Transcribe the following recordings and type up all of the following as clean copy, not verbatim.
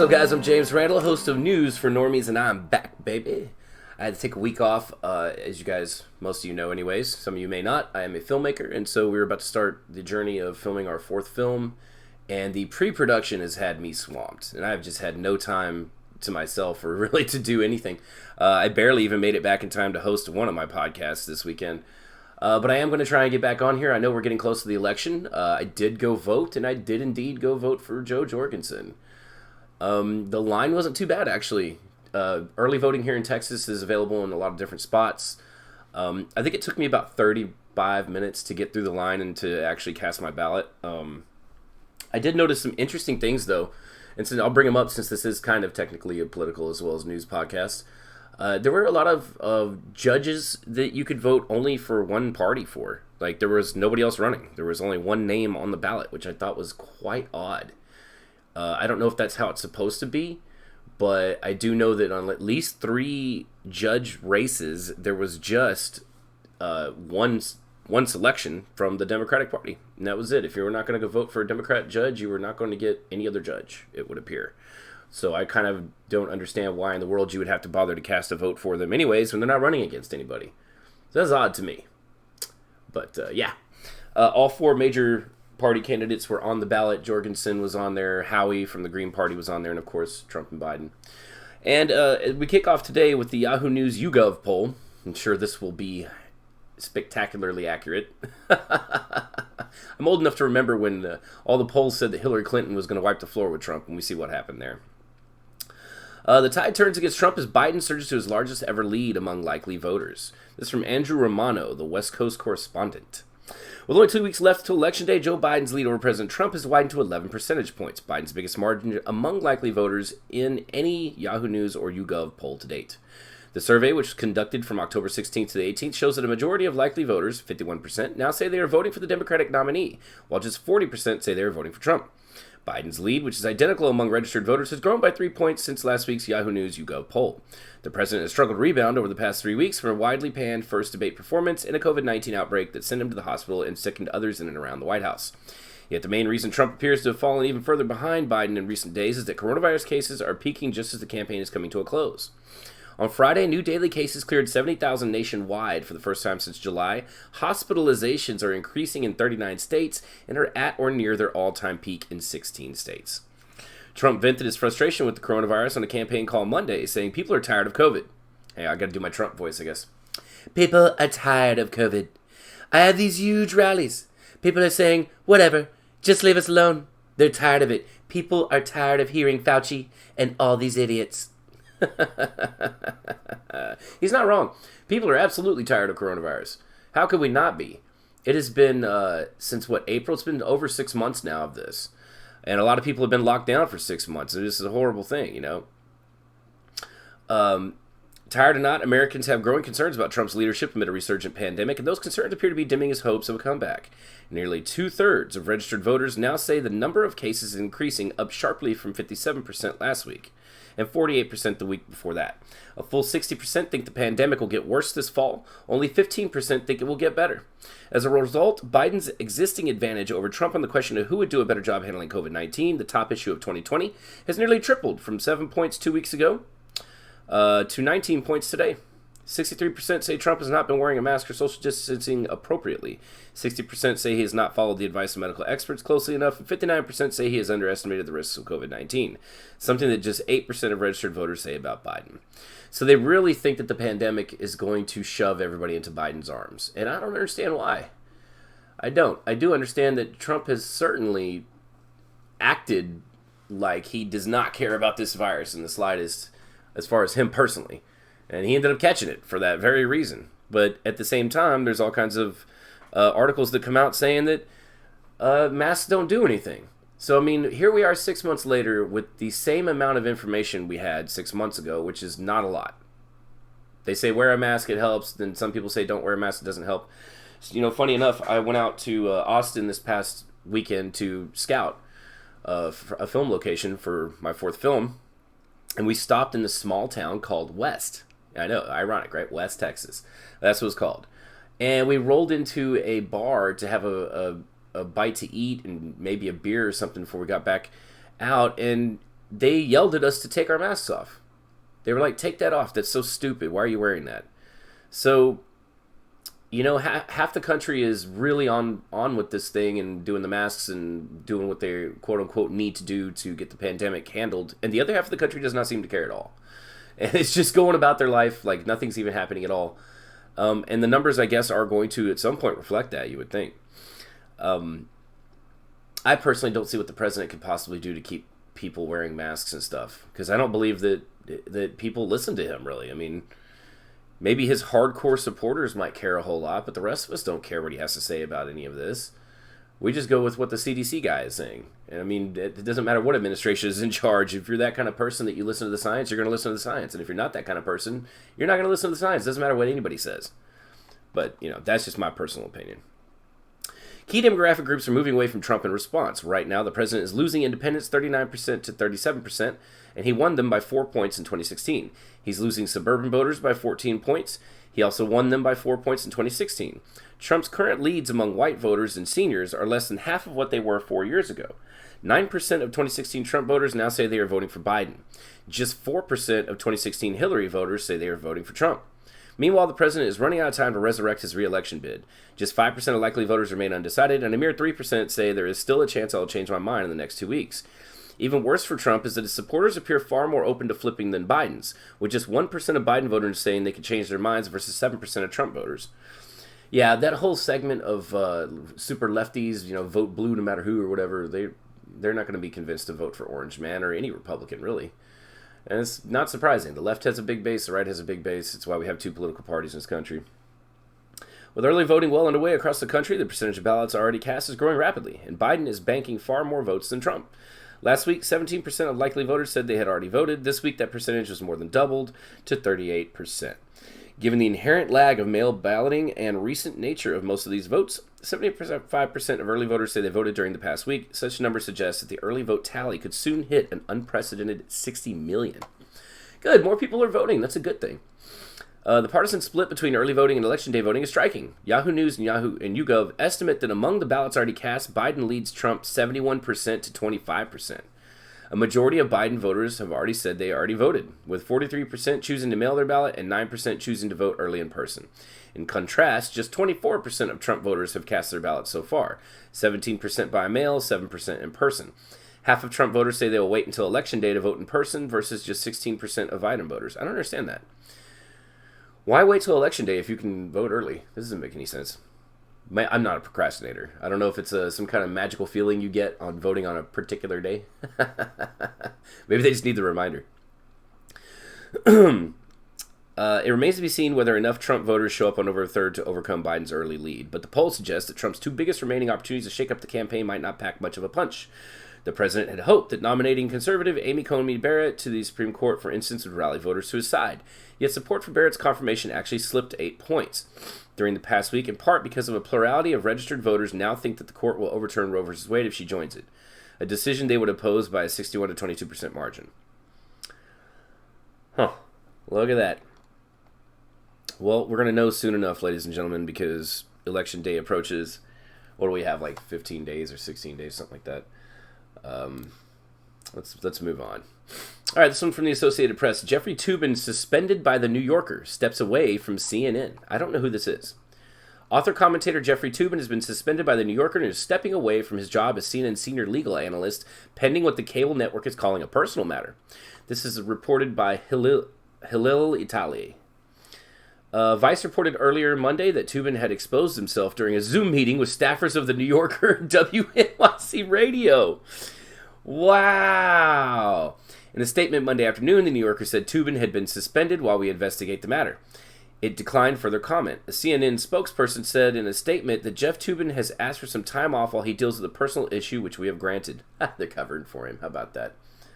up, guys? I'm James Randall, host of News for Normies, and I'm back, baby. I had to take a week off, as you guys, most of you know anyways. Some of you may not. I am a filmmaker, and so we're about to start the journey of filming our fourth film, and the pre-production has had me swamped, and I've just had no time to myself or really to do anything. I barely even made it back in time to host one of my podcasts this weekend. But I am going to try and get back on here. I know we're getting close to the election. I did go vote, and I did indeed go vote for Joe Jorgensen. The line wasn't too bad, actually. Early voting here in Texas is available in a lot of different spots. I think it took me about 35 minutes to get through the line and to actually cast my ballot. I did notice some interesting things, though, and so I'll bring them up since this is kind of technically a political as well as news podcast. There were a lot of judges that you could vote only for one party for. Like, there was nobody else running. There was only one name on the ballot, which I thought was quite odd. I don't know if that's how it's supposed to be, but I do know that on at least 3 judge races, there was just one selection from the Democratic Party, and that was it. If you were not going to go vote for a Democrat judge, you were not going to get any other judge, it would appear. So I kind of don't understand why in the world you would have to bother to cast a vote for them anyways when they're not running against anybody. So that's odd to me. But yeah, all 4 major party candidates were on the ballot. Jorgensen was on there, Howie from the Green Party was on there, and of course Trump and Biden. And we kick off today with the Yahoo News YouGov poll. I'm sure this will be spectacularly accurate. I'm old enough to remember when all the polls said that Hillary Clinton was going to wipe the floor with Trump, and we see what happened there. The tide turns against Trump as Biden surges to his largest ever lead among likely voters. This is from Andrew Romano, the West Coast correspondent. With only 2 weeks left to Election Day, Joe Biden's lead over President Trump has widened to 11 percentage points, Biden's biggest margin among likely voters in any Yahoo News or YouGov poll to date. The survey, which was conducted from October 16th to the 18th, shows that a majority of likely voters, 51%, now say they are voting for the Democratic nominee, while just 40% say they are voting for Trump. Biden's lead, which is identical among registered voters, has grown by 3 points since last week's Yahoo News YouGov poll. The president has struggled to rebound over the past 3 weeks from a widely panned first debate performance in a COVID-19 outbreak that sent him to the hospital and sickened others in and around the White House. Yet the main reason Trump appears to have fallen even further behind Biden in recent days is that coronavirus cases are peaking just as the campaign is coming to a close. On Friday, new daily cases cleared 70,000 nationwide for the first time since July. Hospitalizations are increasing in 39 states and are at or near their all-time peak in 16 states. Trump vented his frustration with the coronavirus on a campaign call Monday, saying people are tired of COVID. Hey, I gotta do my Trump voice, I guess. People are tired of COVID. I have these huge rallies. People are saying, whatever, just leave us alone. They're tired of it. People are tired of hearing Fauci and all these idiots. He's not wrong. People are absolutely tired of coronavirus. How could we not be? It has been, since what, April? It's been over 6 months now of this. And a lot of people have been locked down for 6 months. And this is a horrible thing, you know. Tired or not, Americans have growing concerns about Trump's leadership amid a resurgent pandemic, and those concerns appear to be dimming his hopes of a comeback. Nearly 2/3 of registered voters now say the number of cases is increasing, up sharply from 57% last week, and 48% the week before that. A full 60% think the pandemic will get worse this fall. Only 15% think it will get better. As a result, Biden's existing advantage over Trump on the question of who would do a better job handling COVID-19, the top issue of 2020, has nearly tripled from 7 points 2 weeks ago to 19 points today. 63% say Trump has not been wearing a mask or social distancing appropriately. 60% say he has not followed the advice of medical experts closely enough, and 59% say he has underestimated the risks of COVID-19, something that just 8% of registered voters say about Biden. So they really think that the pandemic is going to shove everybody into Biden's arms, and I don't understand why. I don't. I do understand that Trump has certainly acted like he does not care about this virus in the slightest, as far as him personally. And he ended up catching it for that very reason. But at the same time, there's all kinds of articles that come out saying that masks don't do anything. So, I mean, here we are 6 months later with the same amount of information we had 6 months ago, which is not a lot. They say wear a mask, it helps. Then some people say don't wear a mask, it doesn't help. You know, funny enough, I went out to Austin this past weekend to scout a film location for my 4th film. And we stopped in this small town called West. I know, ironic, right? West Texas. That's what it's called. And we rolled into a bar to have a bite to eat and maybe a beer or something before we got back out. And they yelled at us to take our masks off. They were like, take that off. That's so stupid. Why are you wearing that? So, half the country is really on with this thing and doing the masks and doing what they quote unquote need to do to get the pandemic handled. And the other half of the country does not seem to care at all. And it's just going about their life like nothing's even happening at all. And the numbers, I guess, are going to at some point reflect that, you would think. I personally don't see what the president could possibly do to keep people wearing masks and stuff, because I don't believe that people listen to him, really. I mean, maybe his hardcore supporters might care a whole lot, but the rest of us don't care what he has to say about any of this. We just go with what the CDC guy is saying. And I mean, it doesn't matter what administration is in charge. If you're that kind of person that you listen to the science, you're going to listen to the science. And if you're not that kind of person, you're not going to listen to the science. It doesn't matter what anybody says. But, that's just my personal opinion. Key demographic groups are moving away from Trump in response. Right now, the president is losing independents 39% to 37%, and he won them by 4 points in 2016. He's losing suburban voters by 14 points. He also won them by 4 points in 2016. Trump's current leads among white voters and seniors are less than half of what they were 4 years ago. 9% of 2016 Trump voters now say they are voting for Biden. Just 4% of 2016 Hillary voters say they are voting for Trump. Meanwhile, the president is running out of time to resurrect his re-election bid. Just 5% of likely voters remain undecided, and a mere 3% say there is still a chance I'll change my mind in the next 2 weeks. Even worse for Trump is that his supporters appear far more open to flipping than Biden's, with just 1% of Biden voters saying they could change their minds versus 7% of Trump voters. Yeah, that whole segment of super lefties, vote blue no matter who or whatever, they're not going to be convinced to vote for Orange Man or any Republican, really. And it's not surprising. The left has a big base, the right has a big base. It's why we have two political parties in this country. With early voting well underway across the country, the percentage of ballots already cast is growing rapidly, and Biden is banking far more votes than Trump. Last week, 17% of likely voters said they had already voted. This week, that percentage was more than doubled to 38%. Given the inherent lag of mail balloting and recent nature of most of these votes, 75% of early voters say they voted during the past week. Such numbers suggest that the early vote tally could soon hit an unprecedented 60 million. Good, more people are voting. That's a good thing. The partisan split between early voting and election day voting is striking. Yahoo News and Yahoo and YouGov estimate that among the ballots already cast, Biden leads Trump 71% to 25%. A majority of Biden voters have already said they already voted, with 43% choosing to mail their ballot and 9% choosing to vote early in person. In contrast, just 24% of Trump voters have cast their ballots so far, 17% by mail, 7% in person. Half of Trump voters say they will wait until Election Day to vote in person versus just 16% of Biden voters. I don't understand that. Why wait till Election Day if you can vote early? This doesn't make any sense. I'm not a procrastinator. I don't know if it's some kind of magical feeling you get on voting on a particular day. Maybe they just need the reminder. It remains to be seen whether enough Trump voters show up on over a third to overcome Biden's early lead. But the polls suggest that Trump's two biggest remaining opportunities to shake up the campaign might not pack much of a punch. The president had hoped that nominating conservative Amy Coney Barrett to the Supreme Court, for instance, would rally voters to his side. Yet support for Barrett's confirmation actually slipped to 8 points during the past week, in part because of a plurality of registered voters now think that the court will overturn Roe v. Wade if she joins it, a decision they would oppose by a 61 to 22% margin. Look at that. Well, we're going to know soon enough, ladies and gentlemen, because Election Day approaches. What do we have, like 15 days or 16 days, something like that? Let's move on. All right, this one from the Associated Press. Jeffrey Toobin suspended by the New Yorker, steps away from CNN. I don't know who this is. Author-commentator Jeffrey Toobin has been suspended by the New Yorker and is stepping away from his job as CNN senior legal analyst, pending what the cable network is calling a personal matter. This is reported by Hilal Itali. Vice reported earlier Monday that Toobin had exposed himself during a Zoom meeting with staffers of the New Yorker WNYC Radio. Wow. In a statement Monday afternoon, the New Yorker said Toobin had been suspended while we investigate the matter. It declined further comment. A CNN spokesperson said in a statement that Jeff Toobin has asked for some time off while he deals with a personal issue, which we have granted. They're covering for him. How about that?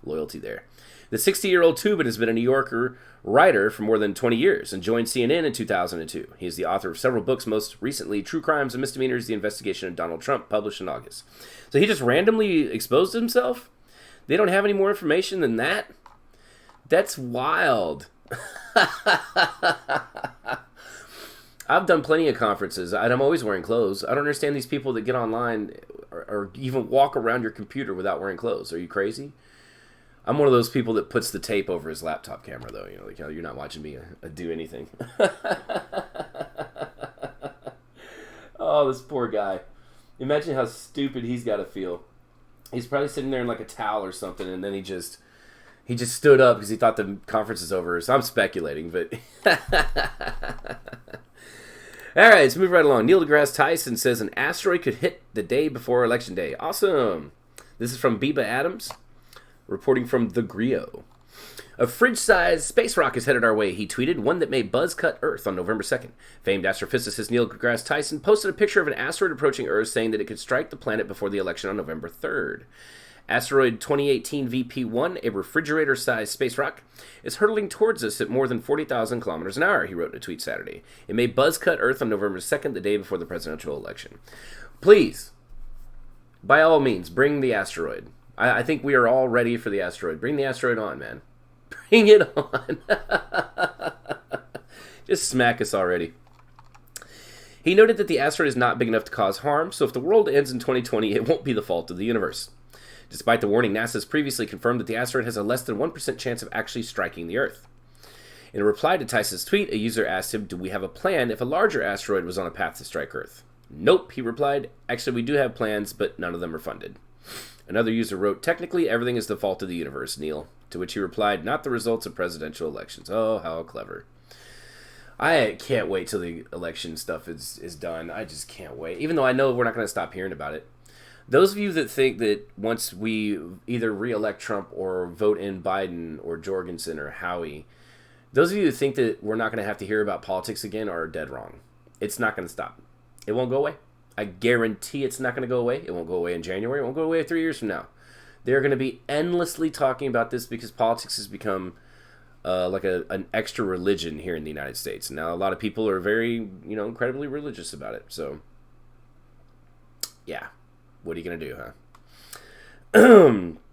Loyalty there. The 60-year-old Toobin has been a New Yorker writer for more than 20 years and joined CNN in 2002. He is the author of several books, most recently True Crimes and Misdemeanors, The Investigation of Donald Trump, published in August. So he just randomly exposed himself? They don't have any more information than that? That's wild. I've done plenty of conferences, and I'm always wearing clothes. I don't understand these people that get online or even walk around your computer without wearing clothes. Are you crazy? I'm one of those people that puts the tape over his laptop camera, though. You know, like, you're not watching me do anything. Oh, this poor guy. Imagine how stupid he's got to feel. He's probably sitting there in like a towel or something, and then he just stood up because he thought the conference is over. So I'm speculating, but... All right, let's move right along. Neil deGrasse Tyson says an asteroid could hit the day before Election Day. Awesome. This is from Biba Adams, reporting from The Grio. A fridge-sized space rock is headed our way, he tweeted, one that may buzz-cut Earth on November 2nd. Famed astrophysicist Neil deGrasse Tyson posted a picture of an asteroid approaching Earth, saying that it could strike the planet before the election on November 3rd. Asteroid 2018 VP1, a refrigerator-sized space rock, is hurtling towards us at more than 40,000 kilometers an hour, he wrote in a tweet Saturday. It may buzz-cut Earth on November 2nd, the day before the presidential election. Please, by all means, bring the asteroid. I think we are all ready for the asteroid. Bring the asteroid on, man. Bring it on. Just smack us already. He noted that the asteroid is not big enough to cause harm, so if the world ends in 2020, it won't be the fault of the universe. Despite the warning, NASA has previously confirmed that the asteroid has a less than 1% chance of actually striking the Earth. In a reply to Tyson's tweet, a user asked him, do we have a plan if a larger asteroid was on a path to strike Earth? Nope, he replied. Actually, we do have plans, but none of them are funded. Another user wrote, technically, everything is the fault of the universe, Neil. To which he replied, not the results of presidential elections. Oh, how clever. I can't wait till the election stuff is done. I just can't wait. Even though I know we're not going to stop hearing about it. Those of you that think that once we either re-elect Trump or vote in Biden or Jorgensen or Howie, those of you that think that we're not going to have to hear about politics again are dead wrong. It's not going to stop. It won't go away. I guarantee it's not going to go away. It won't go away in January. It won't go away 3 years from now. They're going to be endlessly talking about this because politics has become like an extra religion here in the United States. Now, a lot of people are very, incredibly religious about it. So, yeah. What are you going to do, huh?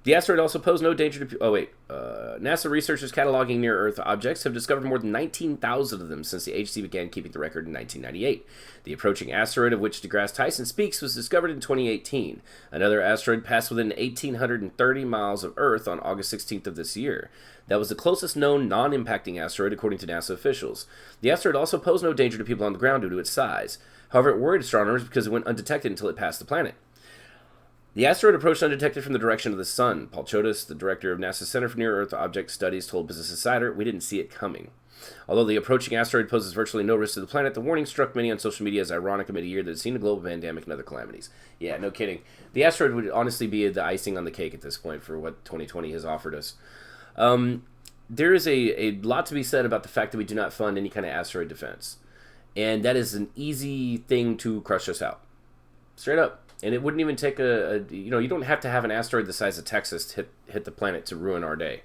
The asteroid also posed no danger to... NASA researchers cataloging near-Earth objects have discovered more than 19,000 of them since the agency began keeping the record in 1998. The approaching asteroid, of which deGrasse Tyson speaks, was discovered in 2018. Another asteroid passed within 1,830 miles of Earth on August 16th of this year. That was the closest known non-impacting asteroid, according to NASA officials. The asteroid also posed no danger to people on the ground due to its size. However, it worried astronomers because it went undetected until it passed the planet. The asteroid approached undetected from the direction of the sun. Paul Chodas, the director of NASA's Center for Near-Earth Object Studies, told Business Insider, we didn't see it coming. Although the approaching asteroid poses virtually no risk to the planet, the warning struck many on social media as ironic amid a year that has seen a global pandemic and other calamities. Yeah, no kidding. The asteroid would honestly be the icing on the cake at this point for what 2020 has offered us. There is a lot to be said about the fact that we do not fund any kind of asteroid defense. And that is an easy thing to crush us out. Straight up. And it wouldn't even take you don't have to have an asteroid the size of Texas to hit the planet to ruin our day.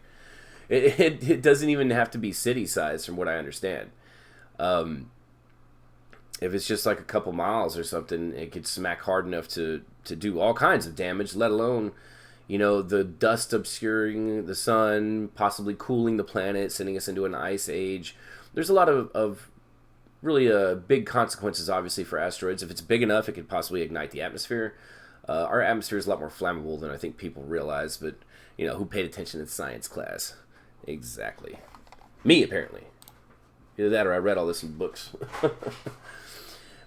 It doesn't even have to be city size from what I understand. If it's just like a couple miles or something, it could smack hard enough to do all kinds of damage, let alone, the dust obscuring the sun, possibly cooling the planet, sending us into an ice age. There's a lot of really big consequences, obviously, for asteroids. If it's big enough, it could possibly ignite the atmosphere. Our atmosphere is a lot more flammable than I think people realize, but, who paid attention in science class? Exactly. Me, apparently. Either that or I read all this in books.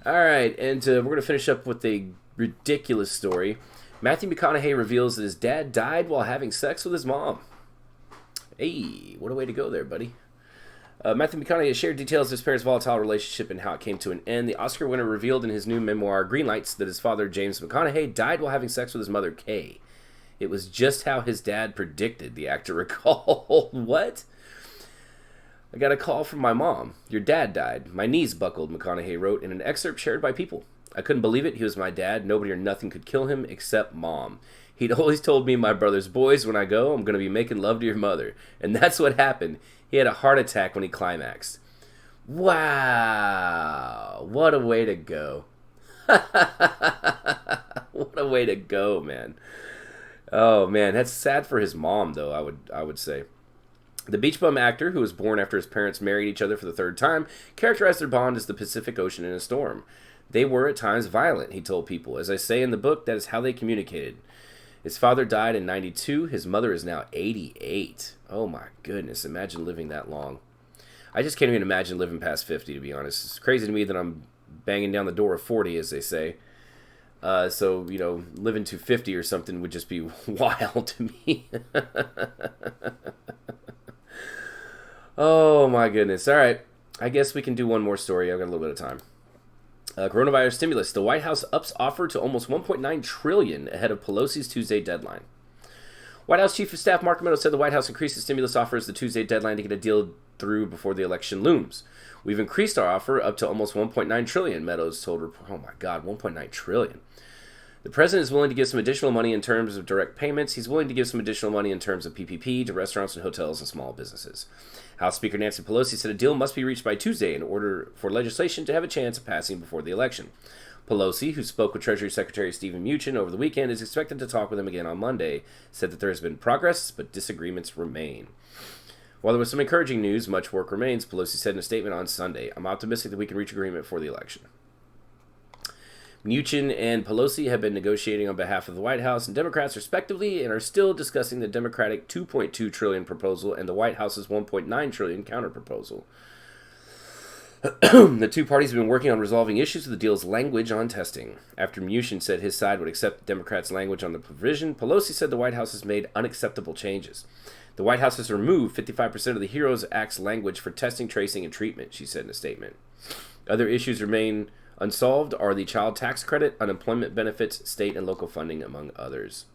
All right, and we're going to finish up with a ridiculous story. Matthew McConaughey reveals that his dad died while having sex with his mom. Hey, what a way to go there, buddy. Matthew McConaughey has shared details of his parents' volatile relationship and how it came to an end. The Oscar winner revealed in his new memoir, Greenlights, that his father, James McConaughey, died while having sex with his mother, Kay. It was just how his dad predicted, the actor recalled. What? I got a call from my mom. Your dad died. My knees buckled, McConaughey wrote in an excerpt shared by People. I couldn't believe it. He was my dad. Nobody or nothing could kill him except Mom. He'd always told me and my brother's boys, when I go, I'm going to be making love to your mother. And that's what happened. He had a heart attack when he climaxed. Wow. What a way to go. What a way to go, man. Oh, man. That's sad for his mom, though, I would say. The Beach Bum actor, who was born after his parents married each other for the third time, characterized their bond as the Pacific Ocean in a storm. They were at times violent, he told People. As I say in the book, that is how they communicated. His father died in 92. His mother is now 88. Oh my goodness, imagine living that long. I just can't even imagine living past 50, to be honest. It's crazy to me that I'm banging down the door of 40, as they say. So, living to 50 or something would just be wild to me. Oh my goodness. All right. I guess we can do one more story. I've got a little bit of time. Coronavirus stimulus. The White House ups offer to almost $1.9 trillion ahead of Pelosi's Tuesday deadline. White House Chief of Staff Mark Meadows said the White House increased the stimulus offer as the Tuesday deadline to get a deal through before the election looms. We've increased our offer up to almost $1.9 trillion, Meadows told. Oh my God, $1.9 trillion. The president is willing to give some additional money in terms of direct payments. He's willing to give some additional money in terms of PPP to restaurants and hotels and small businesses. House Speaker Nancy Pelosi said a deal must be reached by Tuesday in order for legislation to have a chance of passing before the election. Pelosi, who spoke with Treasury Secretary Stephen Mnuchin over the weekend, is expected to talk with him again on Monday, said that there has been progress, but disagreements remain. While there was some encouraging news, much work remains, Pelosi said in a statement on Sunday. I'm optimistic that we can reach agreement for the election. Mnuchin and Pelosi have been negotiating on behalf of the White House and Democrats respectively and are still discussing the Democratic $2.2 trillion proposal and the White House's $1.9 trillion counterproposal. The two parties have been working on resolving issues with the deal's language on testing. After Mnuchin said his side would accept the Democrats' language on the provision, Pelosi said the White House has made unacceptable changes. The White House has removed 55% of the HEROES Act's language for testing, tracing, and treatment, she said in a statement. Other issues remain unsolved are the child tax credit, unemployment benefits, state and local funding, among others.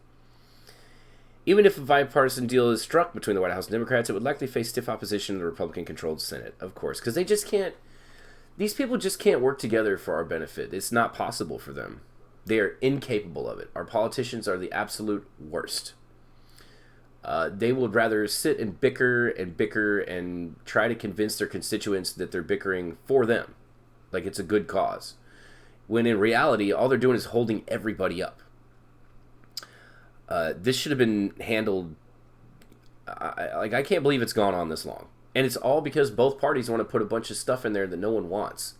Even if a bipartisan deal is struck between the White House and Democrats, it would likely face stiff opposition in the Republican-controlled Senate, of course, because they just can't. These people just can't work together for our benefit. It's not possible for them. They are incapable of it. Our politicians are the absolute worst. They would rather sit and bicker and try to convince their constituents that they're bickering for them, like it's a good cause, when in reality, all they're doing is holding everybody up. This should have been handled. I can't believe it's gone on this long. And it's all because both parties want to put a bunch of stuff in there that no one wants.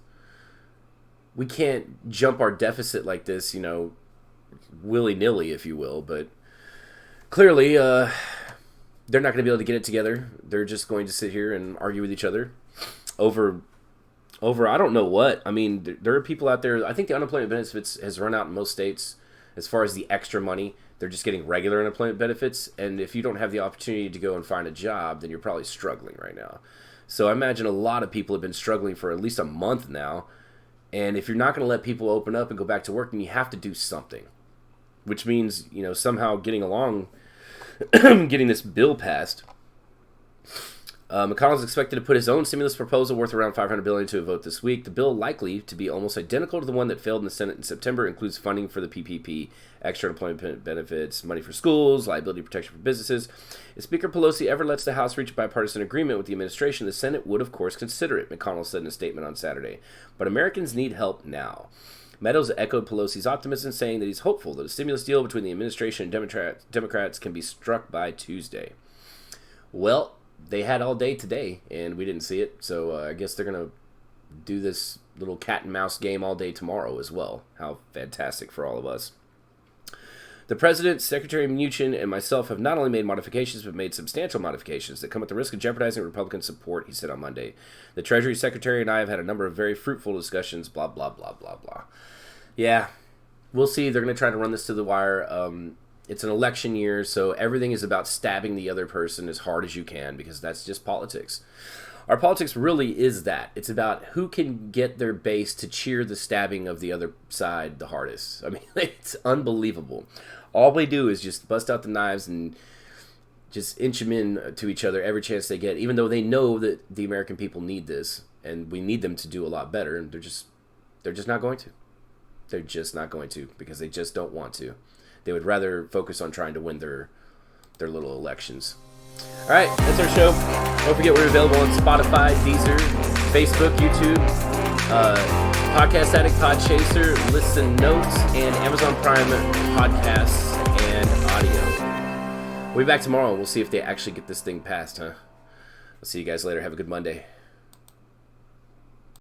We can't jump our deficit like this, willy-nilly, if you will. But clearly, they're not going to be able to get it together. They're just going to sit here and argue with each other over I don't know what. I mean, there are people out there. I think the unemployment benefits has run out in most states as far as the extra money. They're just getting regular unemployment benefits. And if you don't have the opportunity to go and find a job, then you're probably struggling right now. So I imagine a lot of people have been struggling for at least a month now. And if you're not going to let people open up and go back to work, then you have to do something. Which means, somehow getting along, getting this bill passed. McConnell is expected to put his own stimulus proposal worth around $500 billion to a vote this week. The bill, likely to be almost identical to the one that failed in the Senate in September, includes funding for the PPP, extra employment benefits, money for schools, liability protection for businesses. If Speaker Pelosi ever lets the House reach a bipartisan agreement with the administration, the Senate would, of course, consider it, McConnell said in a statement on Saturday. But Americans need help now. Meadows echoed Pelosi's optimism, saying that he's hopeful that a stimulus deal between the administration and Democrats can be struck by Tuesday. Well, they had all day today, and we didn't see it, so I guess they're going to do this little cat and mouse game all day tomorrow as well. How fantastic for all of us. The President, Secretary Mnuchin, and myself have not only made modifications, but made substantial modifications that come at the risk of jeopardizing Republican support, he said on Monday. The Treasury Secretary and I have had a number of very fruitful discussions, blah, blah, blah, blah, blah. Yeah, we'll see. They're going to try to run this to the wire. It's an election year, so everything is about stabbing the other person as hard as you can, because that's just politics. Our politics really is that. It's about who can get their base to cheer the stabbing of the other side the hardest. I mean, it's unbelievable. All we do is just bust out the knives and just inch them in to each other every chance they get, even though they know that the American people need this, and we need them to do a lot better, and they're just not going to. They're just not going to, because they just don't want to. They would rather focus on trying to win their little elections. All right, that's our show. Don't forget we're available on Spotify, Deezer, Facebook, YouTube, Podcast Addict, Podchaser, Listen Notes, and Amazon Prime podcasts and audio. We'll be back tomorrow. We'll see if they actually get this thing passed, huh? I'll see you guys later. Have a good Monday.